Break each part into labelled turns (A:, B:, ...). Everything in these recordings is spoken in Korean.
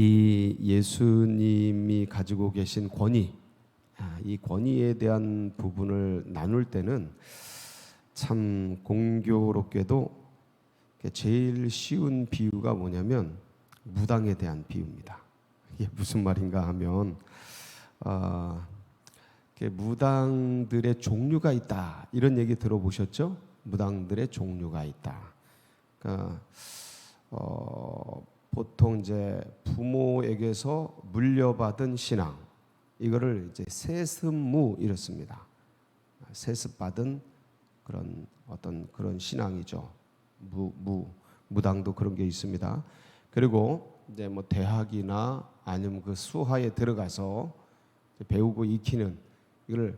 A: 이 예수님이 가지고 계신 권위, 이 권위에 대한 부분을 나눌 때는 참 공교롭게도 제일 쉬운 비유가 뭐냐면 무당에 대한 비유입니다. 이게 무슨 말인가 하면 무당들의 종류가 있다, 이런 얘기 들어보셨죠? 무당들의 종류가 있다. 그러니까 보통 이제 부모에게서 물려받은 신앙, 이거를 이제 세습무 이렇습니다. 세습받은 그런 어떤 그런 신앙이죠. 무당도 그런 게 있습니다. 그리고 이제 뭐 대학이나 아니면 그 수하에 들어가서 배우고 익히는, 이걸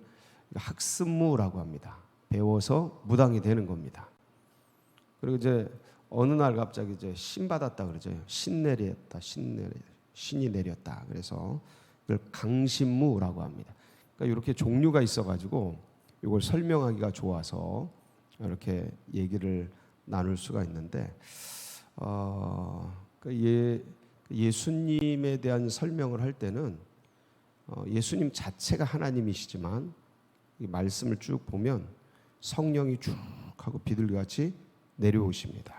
A: 학습무라고 합니다. 배워서 무당이 되는 겁니다. 그리고 이제 어느 날 갑자기 이제 신 받았다 그러죠. 신이 내렸다. 그래서 이걸 강신무라고 합니다. 그러니까 이렇게 종류가 있어가지고 이걸 설명하기가 좋아서 이렇게 얘기를 나눌 수가 있는데, 예수님에 대한 설명을 할 때는 예수님 자체가 하나님이시지만 이 말씀을 쭉 보면 성령이 쭉 하고 비둘기같이 내려오십니다.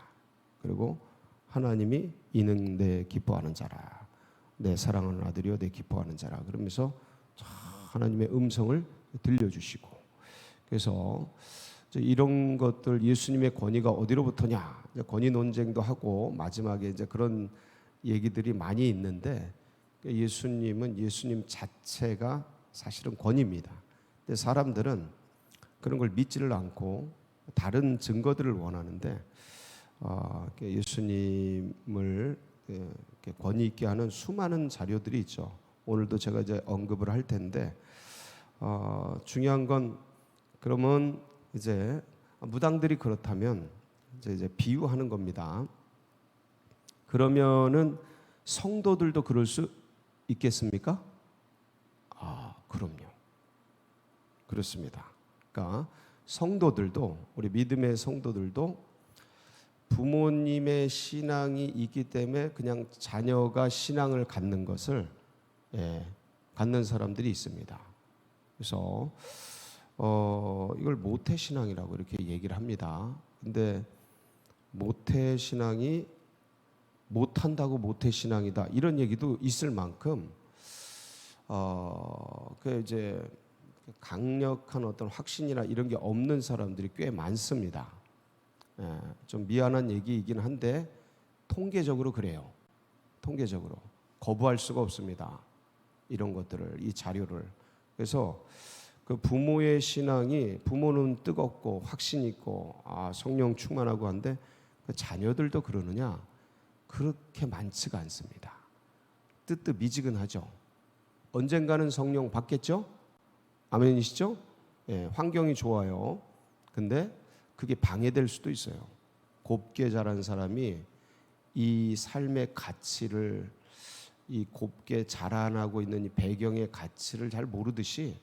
A: 그리고 하나님이 이는 내 기뻐하는 자라, 내 사랑하는 아들이여 내 기뻐하는 자라, 그러면서 하나님의 음성을 들려주시고, 그래서 이런 것들, 예수님의 권위가 어디로부터냐, 권위 논쟁도 하고 마지막에 이제 그런 얘기들이 많이 있는데, 예수님은 예수님 자체가 사실은 권위입니다. 근데 사람들은 그런 걸 믿지를 않고 다른 증거들을 원하는데, 예수님을 권위 있게 하는 수많은 자료들이 있죠. 오늘도 제가 이제 언급을 할 텐데, 중요한 건, 그러면 이제 무당들이 그렇다면 이제 비유하는 겁니다. 그러면은 성도들도 그럴 수 있겠습니까? 그럼요. 그렇습니다. 그러니까 성도들도, 우리 믿음의 성도들도 부모님의 신앙이 있기 때문에 그냥 자녀가 신앙을 갖는 것을 갖는 사람들이 있습니다. 그래서 이걸 모태신앙이라고 이렇게 얘기를 합니다. 근데 모태신앙이 못한다고 모태신앙이다, 이런 얘기도 있을 만큼 이제 강력한 어떤 확신이나 이런 게 없는 사람들이 꽤 많습니다. 좀 미안한 얘기이긴 한데 통계적으로 그래요. 통계적으로 거부할 수가 없습니다. 이런 것들을, 이 자료를. 그래서 그 부모의 신앙이, 부모는 뜨겁고 확신 있고 성령 충만하고 한데 그 자녀들도 그러느냐? 그렇게 많지가 않습니다. 뜨뜻미지근하죠. 언젠가는 성령 받겠죠? 아멘이시죠? 환경이 좋아요. 근데 그게 방해될 수도 있어요. 곱게 자란 사람이 이 삶의 가치를, 이 곱게 자라나고 있는 이 배경의 가치를 잘 모르듯이,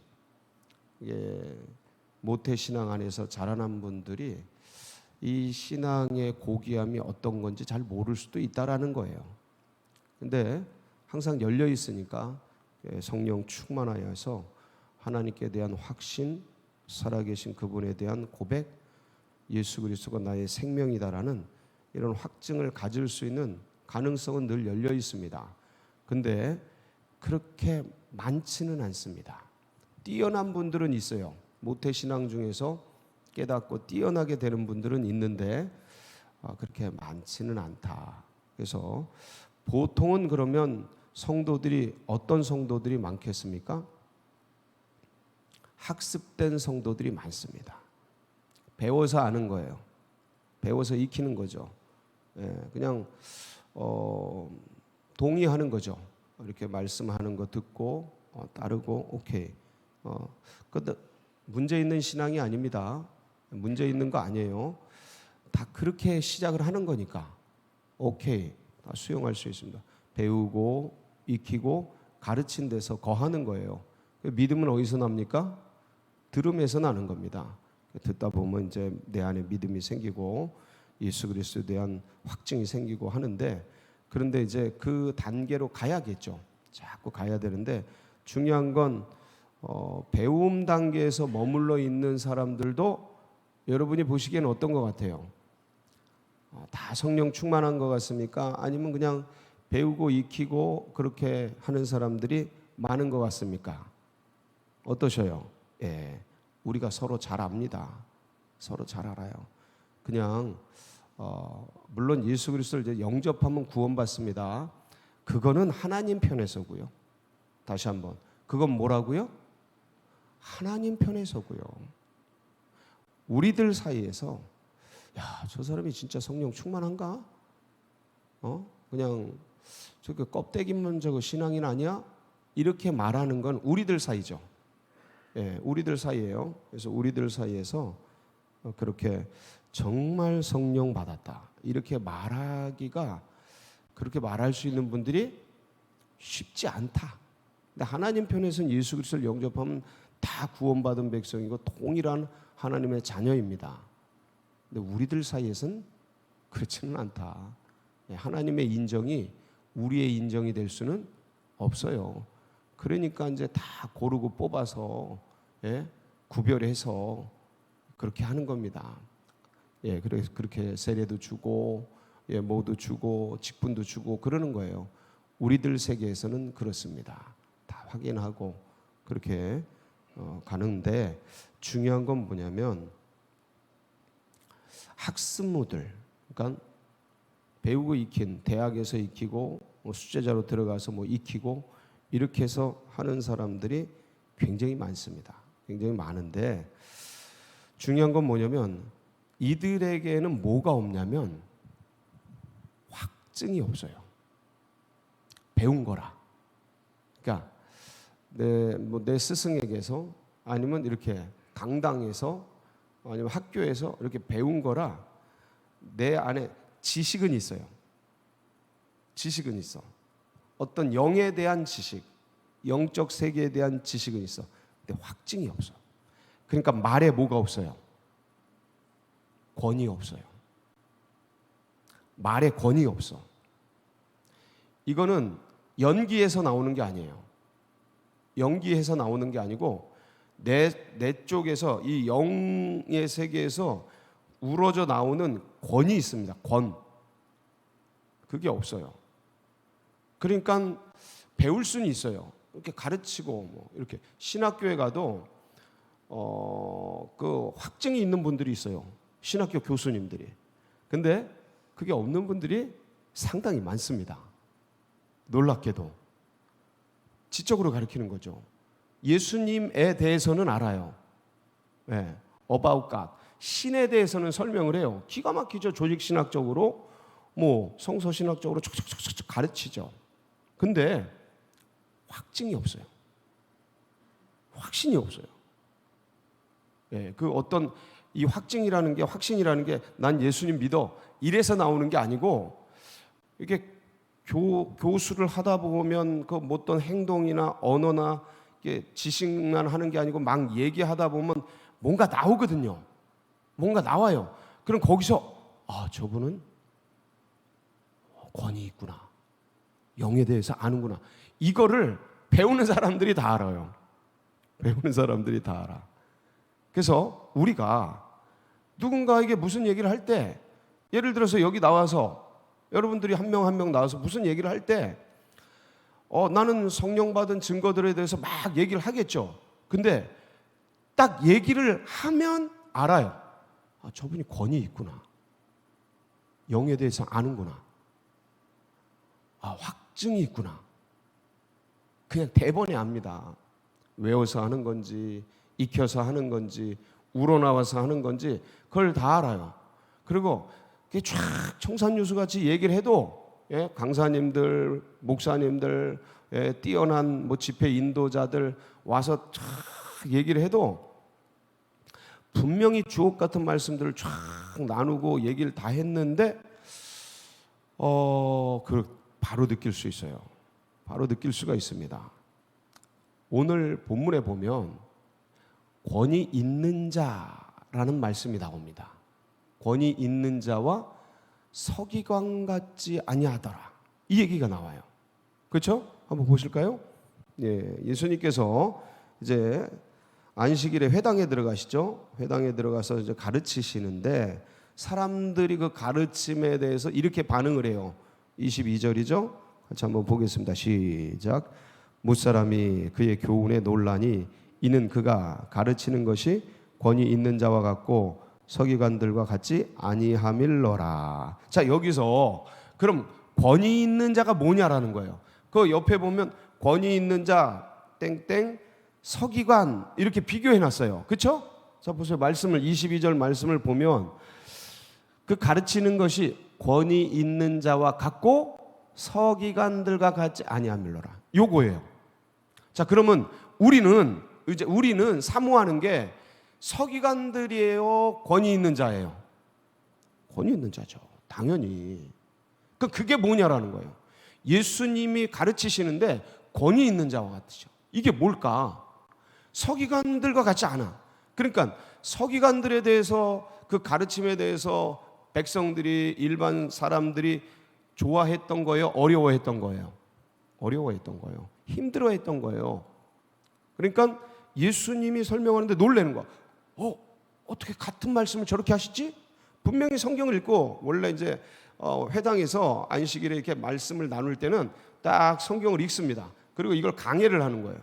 A: 모태신앙 안에서 자라난 분들이 이 신앙의 고귀함이 어떤 건지 잘 모를 수도 있다라는 거예요. 근데 항상 열려 있으니까 성령 충만하여서 하나님께 대한 확신, 살아계신 그분에 대한 고백, 예수 그리스도가 나의 생명이다라는 이런 확증을 가질 수 있는 가능성은 늘 열려 있습니다. 근데 그렇게 많지는 않습니다. 뛰어난 분들은 있어요. 모태신앙 중에서 깨닫고 뛰어나게 되는 분들은 있는데 그렇게 많지는 않다. 그래서 보통은 그러면 성도들이, 어떤 성도들이 많겠습니까? 학습된 성도들이 많습니다. 배워서 아는 거예요. 배워서 익히는 거죠. 그냥 동의하는 거죠. 이렇게 말씀하는 거 듣고 따르고 오케이. 근데 문제 있는 신앙이 아닙니다. 문제 있는 거 아니에요. 다 그렇게 시작을 하는 거니까 오케이, 다 수용할 수 있습니다. 배우고 익히고 가르친 데서 거하는 거예요. 믿음은 어디서 납니까? 들음에서 나는 겁니다. 듣다 보면 이제 내 안에 믿음이 생기고 예수 그리스도에 대한 확증이 생기고 하는데, 그런데 이제 그 단계로 가야겠죠. 자꾸 가야 되는데 중요한 건 배움 단계에서 머물러 있는 사람들도 여러분이 보시기에는 어떤 것 같아요? 다 성령 충만한 것 같습니까? 아니면 그냥 배우고 익히고 그렇게 하는 사람들이 많은 것 같습니까? 어떠셔요? 예, 우리가 서로 잘 압니다. 서로 잘 알아요. 그냥 물론 예수 그리스도를 이제 영접하면 구원받습니다. 그거는 하나님 편에서고요. 다시 한번, 그건 뭐라고요? 하나님 편에서고요. 우리들 사이에서 야, 저 사람이 진짜 성령 충만한가? 그냥 저거 껍데기만 저거 신앙인 아니야? 이렇게 말하는 건 우리들 사이죠. 예, 우리들 사이예요. 그래서 우리들 사이에서 그렇게 정말 성령 받았다 이렇게 말하기가, 그렇게 말할 수 있는 분들이 쉽지 않다. 근데 하나님 편에서는 예수 그리스도를 영접하면 다 구원받은 백성이고 동일한 하나님의 자녀입니다. 근데 우리들 사이에서는 그렇지는 않다. 하나님의 인정이 우리의 인정이 될 수는 없어요. 그러니까 이제 다 고르고 뽑아서 구별해서 그렇게 하는 겁니다. 그래서 그렇게 세례도 주고 뭐도 주고 직분도 주고 그러는 거예요. 우리들 세계에서는 그렇습니다. 다 확인하고 그렇게 가는데 중요한 건 뭐냐면 학습무들, 그러니까 배우고 익힌 대학에서 익히고 수제자로 들어가서 뭐 익히고 이렇게 해서 하는 사람들이 굉장히 많습니다. 굉장히 많은데 중요한 건 뭐냐면 이들에게는 뭐가 없냐면 확증이 없어요. 배운 거라. 그러니까 내 스승에게서 아니면 이렇게 강당에서 아니면 학교에서 이렇게 배운 거라 내 안에 지식은 있어요. 지식은 있어. 어떤 영에 대한 지식, 영적 세계에 대한 지식은 있어. 근데 확증이 없어. 그러니까 말에 뭐가 없어요? 권위 없어요. 말에 권위 없어. 이거는 연기에서 나오는 게 아니에요. 연기해서 나오는 게 아니고 내 쪽에서 이 영의 세계에서 우러져 나오는 권이 있습니다. 권. 그게 없어요. 그러니까 배울 수는 있어요. 이렇게 가르치고 뭐 이렇게 신학교에 가도 그 확증이 있는 분들이 있어요. 신학교 교수님들이. 근데 그게 없는 분들이 상당히 많습니다. 놀랍게도 지적으로 가르치는 거죠. 예수님에 대해서는 알아요. about God. 신에 대해서는 설명을 해요. 기가 막히죠. 조직신학적으로 뭐 성서신학적으로 촉촉촉촉 가르치죠. 근데 확증이 없어요. 확신이 없어요. 그 어떤 이 확증이라는 게, 확신이라는 게 난 예수님 믿어 이래서 나오는 게 아니고 이게 교수를 하다 보면 그 어떤 행동이나 언어나 지식만 하는 게 아니고 막 얘기하다 보면 뭔가 나오거든요. 뭔가 나와요. 그럼 거기서 저분은 권위 있구나. 영에 대해서 아는구나. 이거를 배우는 사람들이 다 알아요. 배우는 사람들이 다 알아. 그래서 우리가 누군가에게 무슨 얘기를 할 때, 예를 들어서 여기 나와서 여러분들이 한 명 한 명 나와서 무슨 얘기를 할 때 나는 성령 받은 증거들에 대해서 막 얘기를 하겠죠. 근데 딱 얘기를 하면 알아요. 저분이 권위 있구나. 영에 대해서 아는구나. 확증이 있구나. 그냥 대번에 압니다. 외워서 하는 건지 익혀서 하는 건지 우러나와서 하는 건지 그걸 다 알아요. 그리고 쫙 청산유수같이 얘기를 해도 강사님들, 목사님들, 뛰어난 뭐 집회 인도자들 와서 쫙 얘기를 해도 분명히 주옥 같은 말씀들을 쫙 나누고 얘기를 다 했는데 바로 느낄 수 있어요. 바로 느낄 수가 있습니다. 오늘 본문에 보면 권위 있는 자라는 말씀이 나옵니다. 권위 있는 자와 서기관 같지 아니하더라. 이 얘기가 나와요. 그렇죠? 한번 보실까요? 예, 예수님께서 이제 안식일에 회당에 들어가시죠. 회당에 들어가서 이제 가르치시는데 사람들이 그 가르침에 대해서 이렇게 반응을 해요. 22절이죠. 같이 한번 보겠습니다. 시작. 무사람이 그의 교훈에 놀라니 이는 그가 가르치는 것이 권위 있는 자와 같고 서기관들과 같지 아니함일러라. 자, 여기서 그럼 권위 있는 자가 뭐냐라는 거예요. 그 옆에 보면 권위 있는 자 땡땡 서기관 이렇게 비교해 놨어요. 그렇죠? 자, 보세요. 말씀을 22절 말씀을 보면 그 가르치는 것이 권위 있는 자와 같고 서기관들과 같지 아니함일러라. 요거예요. 자, 그러면 우리는 사모하는 게 서기관들이에요, 권위 있는 자예요? 권위 있는 자죠. 당연히. 그게 뭐냐라는 거예요. 예수님이 가르치시는데 권위 있는 자와 같으죠. 이게 뭘까? 서기관들과 같지 않아. 그러니까 서기관들에 대해서 그 가르침에 대해서 백성들이 일반 사람들이 좋아했던 거예요? 어려워했던 거예요? 어려워했던 거예요. 힘들어했던 거예요. 그러니까 예수님이 설명하는데 놀라는 거야. 어떻게 같은 말씀을 저렇게 하시지? 분명히 성경을 읽고 원래 이제 회당에서 안식일에 이렇게 말씀을 나눌 때는 딱 성경을 읽습니다. 그리고 이걸 강해를 하는 거예요.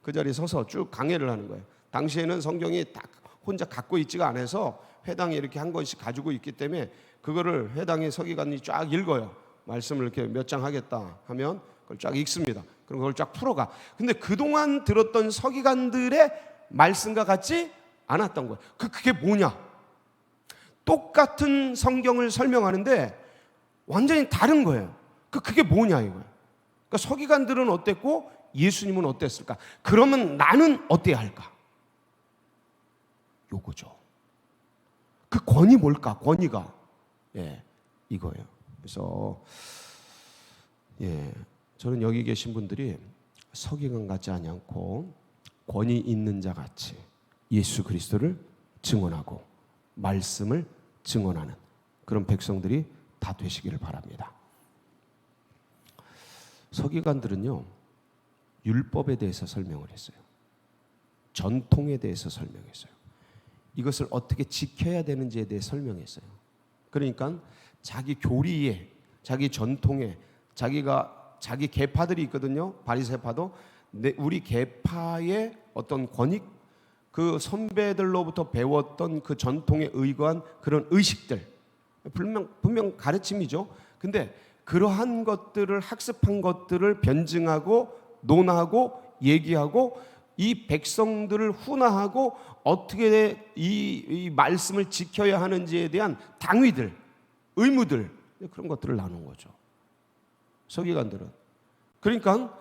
A: 그 자리에 서서 쭉 강해를 하는 거예요. 당시에는 성경이 딱 혼자 갖고 있지가 않아서 회당에 이렇게 한 권씩 가지고 있기 때문에 그거를 회당의 서기관이 쫙 읽어요. 말씀을 이렇게 몇 장 하겠다 하면 그걸 쫙 읽습니다. 그럼 그걸 쫙 풀어가. 근데 그동안 들었던 서기관들의 말씀과 같지 않았던 거예요. 그게 뭐냐? 똑같은 성경을 설명하는데 완전히 다른 거예요. 그게 뭐냐 이거예요. 그러니까 서기관들은 어땠고 예수님은 어땠을까? 그러면 나는 어때야 할까? 요거죠. 그 권위 뭘까? 권위가 이거예요. 그래서 저는 여기 계신 분들이 서기관 같지 않고 권위 있는 자 같이 예수 그리스도를 증언하고 말씀을 증언하는 그런 백성들이 다 되시기를 바랍니다. 서기관들은요, 율법에 대해서 설명을 했어요. 전통에 대해서 설명했어요. 이것을 어떻게 지켜야 되는지에 대해 설명했어요. 그러니까 자기 교리에, 자기 전통에, 자기 계파들이 있거든요. 바리새파도. 우리 계파의 어떤 권익, 그 선배들로부터 배웠던 그 전통에 의거한 그런 의식들, 분명 가르침이죠. 근데 그러한 것들을 학습한 것들을 변증하고 논하고 얘기하고 이 백성들을 훈화하고 어떻게 이 말씀을 지켜야 하는지에 대한 당위들, 의무들, 그런 것들을 나눈 거죠. 서기관들은. 그러니까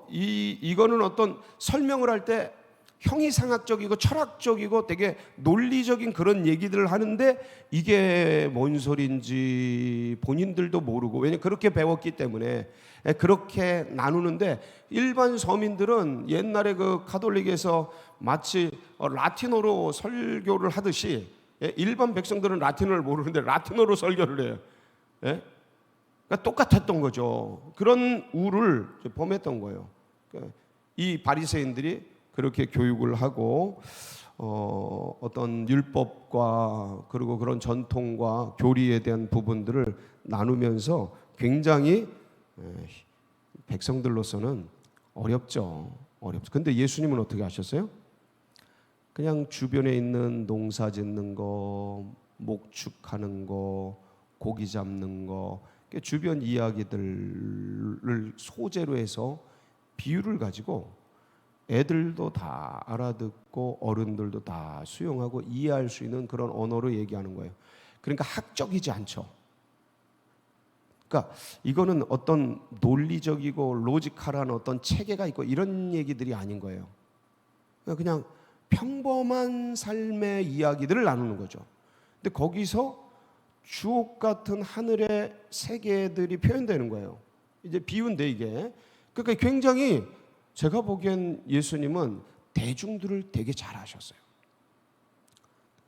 A: 이거는 어떤 설명을 할 때 형이상학적이고 철학적이고 되게 논리적인 그런 얘기들을 하는데 이게 뭔 소리인지 본인들도 모르고, 왜냐면 그렇게 배웠기 때문에 그렇게 나누는데, 일반 서민들은 옛날에 그 가톨릭에서 마치 라틴어로 설교를 하듯이, 일반 백성들은 라틴어를 모르는데 라틴어로 설교를 해요. 그러니까 똑같았던 거죠. 그런 우를 범했던 거예요. 이 바리새인들이 그렇게 교육을 하고 어떤 율법과 그리고 그런 전통과 교리에 대한 부분들을 나누면서 굉장히 백성들로서는 어렵죠. 근데 예수님은 어떻게 하셨어요? 그냥 주변에 있는 농사 짓는 거, 목축하는 거, 고기 잡는 거, 주변 이야기들을 소재로 해서 비유를 가지고 애들도 다 알아듣고 어른들도 다 수용하고 이해할 수 있는 그런 언어로 얘기하는 거예요. 그러니까 학적이지 않죠. 그러니까 이거는 어떤 논리적이고 로지컬한 어떤 체계가 있고 이런 얘기들이 아닌 거예요. 그냥 평범한 삶의 이야기들을 나누는 거죠. 근데 거기서 주옥 같은 하늘의 세계들이 표현되는 거예요. 이제 비유인데 이게. 그러니까 굉장히, 제가 보기엔 예수님은 대중들을 되게 잘 아셨어요.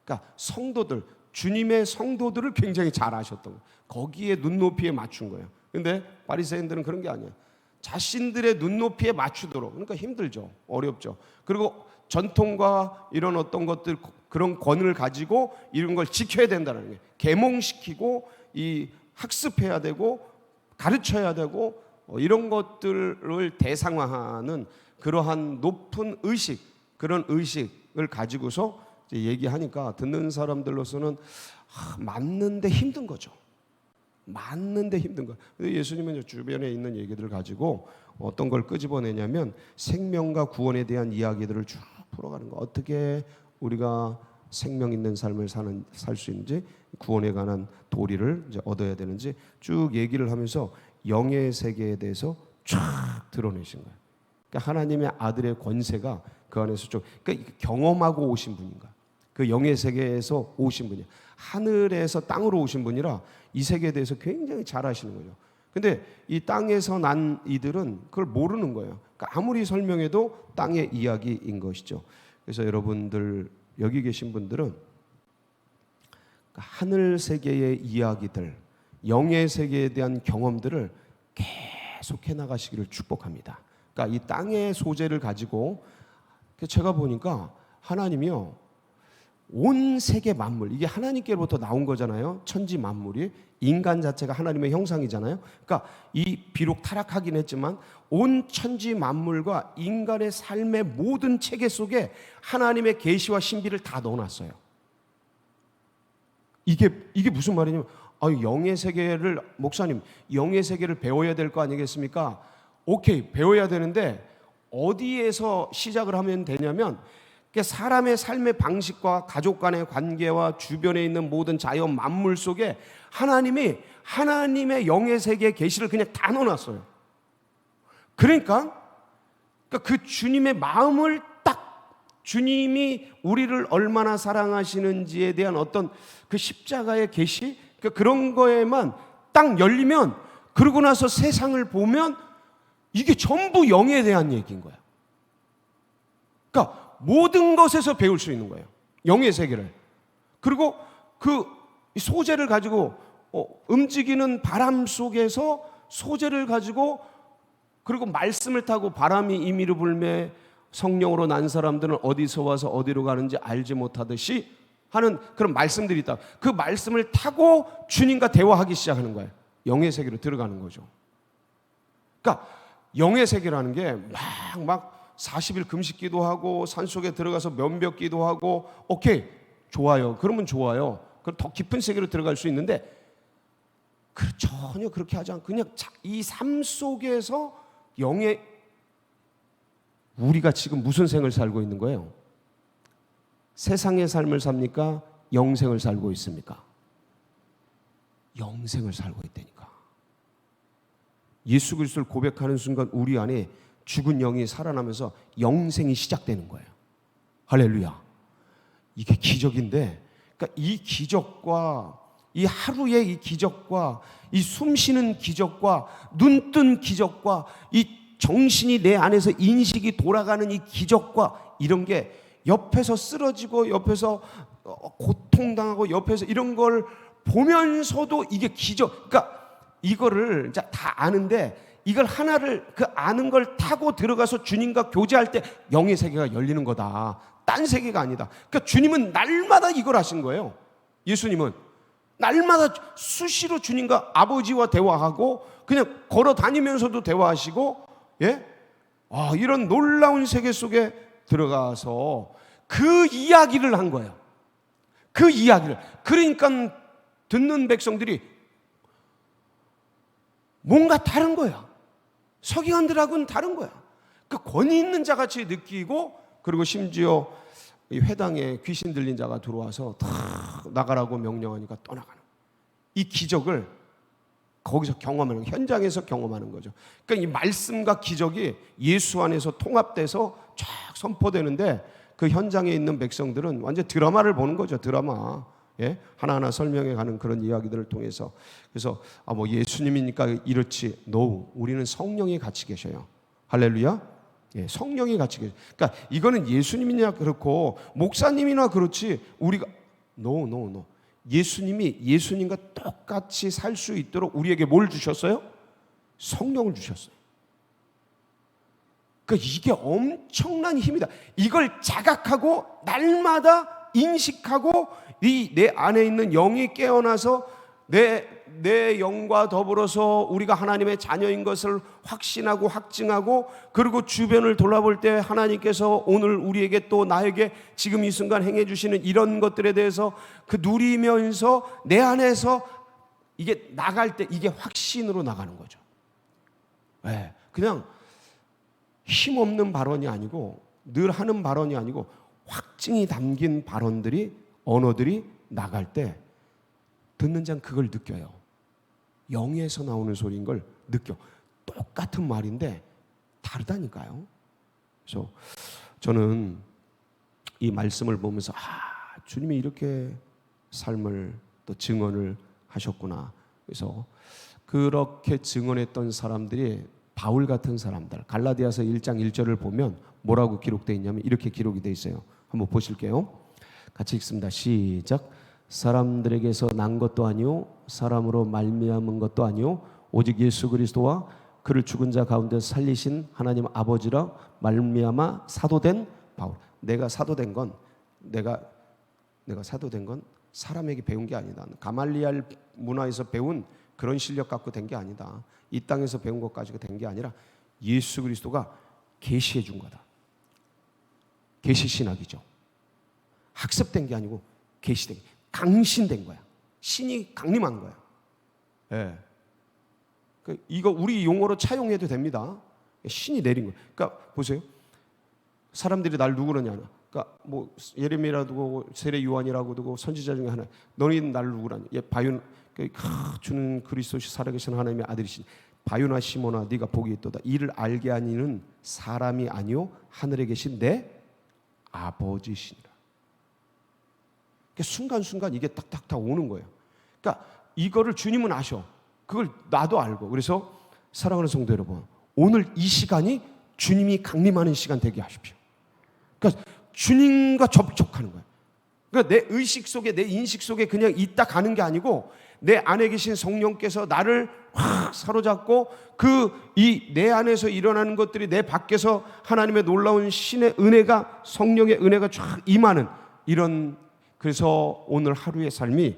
A: 그러니까 성도들, 주님의 성도들을 굉장히 잘 아셨던 거예요. 거기에 눈높이에 맞춘 거예요. 근데 바리새인들은 그런 게 아니에요. 자신들의 눈높이에 맞추도록, 그러니까 힘들죠. 어렵죠. 그리고 전통과 이런 어떤 것들, 그런 권을 가지고 이런 걸 지켜야 된다는 게, 계몽시키고 이 학습해야 되고 가르쳐야 되고 이런 것들을 대상화하는 그러한 높은 의식, 그런 의식을 가지고서 이제 얘기하니까 듣는 사람들로서는 맞는데 힘든 거죠. 맞는데 힘든 거. 예수님은 주변에 있는 얘기들을 가지고 어떤 걸 끄집어내냐면 생명과 구원에 대한 이야기들을 쭉 풀어가는 거. 어떻게 우리가 생명 있는 삶을 살 수 있는지, 구원에 관한 도리를 이제 얻어야 되는지 쭉 얘기를 하면서 영의 세계에 대해서 쫙 드러내신 거예요. 그러니까 하나님의 아들의 권세가 그 안에서 좀, 그러니까 경험하고 오신 분인가. 그 영의 세계에서 오신 분이에요. 하늘에서 땅으로 오신 분이라 이 세계에 대해서 굉장히 잘 아시는 거죠. 근데 이 땅에서 난 이들은 그걸 모르는 거예요. 그러니까 아무리 설명해도 땅의 이야기인 것이죠. 그래서 여러분들 여기 계신 분들은 하늘 세계의 이야기들, 영의 세계에 대한 경험들을 계속해 나가시기를 축복합니다. 그러니까 이 땅의 소재를 가지고, 제가 보니까 하나님이요, 온 세계 만물, 이게 하나님께로부터 나온 거잖아요. 천지 만물이, 인간 자체가 하나님의 형상이잖아요. 그러니까 이 비록 타락하긴 했지만 온 천지 만물과 인간의 삶의 모든 체계 속에 하나님의 계시와 신비를 다 넣어놨어요. 이게 무슨 말이냐면, 영의 세계를, 목사님 영의 세계를 배워야 될 거 아니겠습니까? 오케이, 배워야 되는데 어디에서 시작을 하면 되냐면, 사람의 삶의 방식과 가족 간의 관계와 주변에 있는 모든 자연 만물 속에 하나님이 하나님의 영의 세계의 계시를 그냥 다 넣어놨어요. 그러니까 그 주님의 마음을 딱, 주님이 우리를 얼마나 사랑하시는지에 대한 어떤 그 십자가의 계시, 그런 거에만 딱 열리면, 그러고 나서 세상을 보면 이게 전부 영에 대한 얘기인 거야. 그러니까 모든 것에서 배울 수 있는 거예요. 영의 세계를. 그리고 그 소재를 가지고 움직이는 바람 속에서 소재를 가지고, 그리고 말씀을 타고 바람이 임의로 불매 성령으로 난 사람들은 어디서 와서 어디로 가는지 알지 못하듯이 하는 그런 말씀들이 있다. 그 말씀을 타고 주님과 대화하기 시작하는 거예요. 영의 세계로 들어가는 거죠. 그러니까 영의 세계라는 게 막 40일 금식 기도하고 산속에 들어가서 면벽 기도하고, 오케이, 좋아요. 그러면 좋아요. 그럼 더 깊은 세계로 들어갈 수 있는데, 전혀 그렇게 하지 않고 그냥 이 삶 속에서 영의, 우리가 지금 무슨 생을 살고 있는 거예요? 세상의 삶을 삽니까? 영생을 살고 있습니까? 영생을 살고 있다니까. 예수 그리스도를 고백하는 순간 우리 안에 죽은 영이 살아나면서 영생이 시작되는 거예요. 할렐루야. 이게 기적인데, 그러니까 이 기적과 이 하루의 이 기적과 이 숨쉬는 기적과 눈뜬 기적과 이 정신이 내 안에서 인식이 돌아가는 이 기적과 이런 게 옆에서 쓰러지고 옆에서 고통당하고 옆에서 이런 걸 보면서도 이게 기적, 그러니까 이거를 이제 다 아는데, 이걸 하나를, 그 아는 걸 타고 들어가서 주님과 교제할 때 영의 세계가 열리는 거다. 딴 세계가 아니다. 그러니까 주님은 날마다 이걸 하신 거예요. 예수님은 날마다 수시로 주님과 아버지와 대화하고 그냥 걸어 다니면서도 대화하시고, 이런 놀라운 세계 속에 들어가서 그 이야기를 한 거예요. 그 이야기를. 그러니까 듣는 백성들이 뭔가 다른 거야. 서기관들하고는 다른 거야. 그 권위 있는 자같이 느끼고, 그리고 심지어 이 회당에 귀신 들린 자가 들어와서 다 나가라고 명령하니까 떠나가는, 이 기적을 거기서 경험하는, 현장에서 경험하는 거죠. 그러니까 이 말씀과 기적이 예수 안에서 통합돼서 쫙 선포되는데, 그 현장에 있는 백성들은 완전 드라마를 보는 거죠. 드라마. 하나하나 설명해 가는 그런 이야기들을 통해서. 그래서 뭐 예수님이니까 이렇지. No, 우리는 성령이 같이 계셔요. 할렐루야. 성령이 같이 계셔. 그러니까 이거는 예수님이냐 그렇고 목사님이나 그렇지, 우리가 No. 예수님이 예수님과 똑같이 살 수 있도록 우리에게 뭘 주셨어요? 성령을 주셨어요. 그러니까 이게 엄청난 힘이다. 이걸 자각하고 날마다 인식하고 이 내 안에 있는 영이 깨어나서 내 영과 더불어서 우리가 하나님의 자녀인 것을 확신하고 확증하고, 그리고 주변을 돌아볼 때 하나님께서 오늘 우리에게 또 나에게 지금 이 순간 행해 주시는 이런 것들에 대해서 그 누리면서 내 안에서 이게 나갈 때 이게 확신으로 나가는 거죠. 네, 그냥 힘없는 발언이 아니고 늘 하는 발언이 아니고 확증이 담긴 발언들이, 언어들이 나갈 때 듣는 자는 그걸 느껴요. 영에서 나오는 소리인 걸 느껴. 똑같은 말인데 다르다니까요. 그래서 저는 이 말씀을 보면서 주님이 이렇게 삶을 또 증언을 하셨구나. 그래서 그렇게 증언했던 사람들이 바울 같은 사람들, 갈라디아서 1장 1절을 보면 뭐라고 기록되어 있냐면 이렇게 기록이 되어 있어요. 한번 보실게요. 같이 읽습니다. 시작. 사람들에게서 난 것도 아니요 사람으로 말미암은 것도 아니요 오직 예수 그리스도와 그를 죽은 자 가운데 살리신 하나님 아버지라 말미암아 사도된 바울. 내가 사도된 건 사람에게 배운 게 아니다. 가말리알 문화에서 배운 그런 실력 갖고 된 게 아니다. 이 땅에서 배운 것 가지고 된 게 아니라 예수 그리스도가 계시해 준 거다. 계시 신학이죠. 학습된 게 아니고 계시된, 강신된 거야. 신이 강림한 거야. 예. 이거 우리 용어로 차용해도 됩니다. 신이 내린 거야. 그러니까 보세요. 사람들이 날 누구느냐. 그러니까 뭐 예레미야라고 두고 세례 요한이라고 두고 선지자 중에 하나. 너희는 날 누구라냐. 바윤 주는 그리스도시 살아계신 하나님의 아들이신 바요나 시몬아 네가 복이 있도다. 이를 알게 하니는 사람이 아니요 하늘에 계신 내 아버지시니라. 그러니까 순간순간 이게 딱딱딱 오는 거예요. 그러니까 이거를 주님은 아셔. 그걸 나도 알고. 그래서 사랑하는 성도 여러분, 오늘 이 시간이 주님이 강림하는 시간 되게 하십시오. 그러니까 주님과 접촉하는 거예요. 그러니까 내 의식 속에, 내 인식 속에 그냥 있다 가는 게 아니고 내 안에 계신 성령께서 나를 확 사로잡고 내 안에서 일어나는 것들이 내 밖에서 하나님의 놀라운 신의 은혜가, 성령의 은혜가 쫙 임하는 이런, 그래서 오늘 하루의 삶이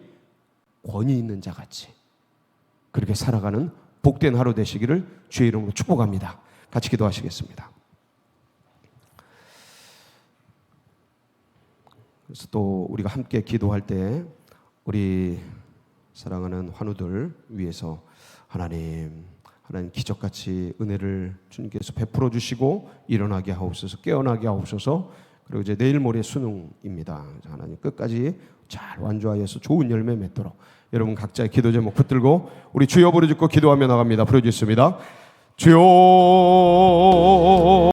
A: 권위 있는 자 같이 그렇게 살아가는 복된 하루 되시기를 주의 이름으로 축복합니다. 같이 기도하시겠습니다. 그래서 또 우리가 함께 기도할 때 우리 사랑하는 환우들 위해서 하나님 기적같이 은혜를 주님께서 베풀어 주시고 일어나게 하옵소서, 깨어나게 하옵소서. 그리고 이제 내일 모레 수능입니다. 하나님 끝까지 잘 완주하여서 좋은 열매 맺도록 여러분 각자의 기도 제목 붙들고 우리 주여 부르짖고 기도하며 나갑니다. 부르짖습니다. 주여.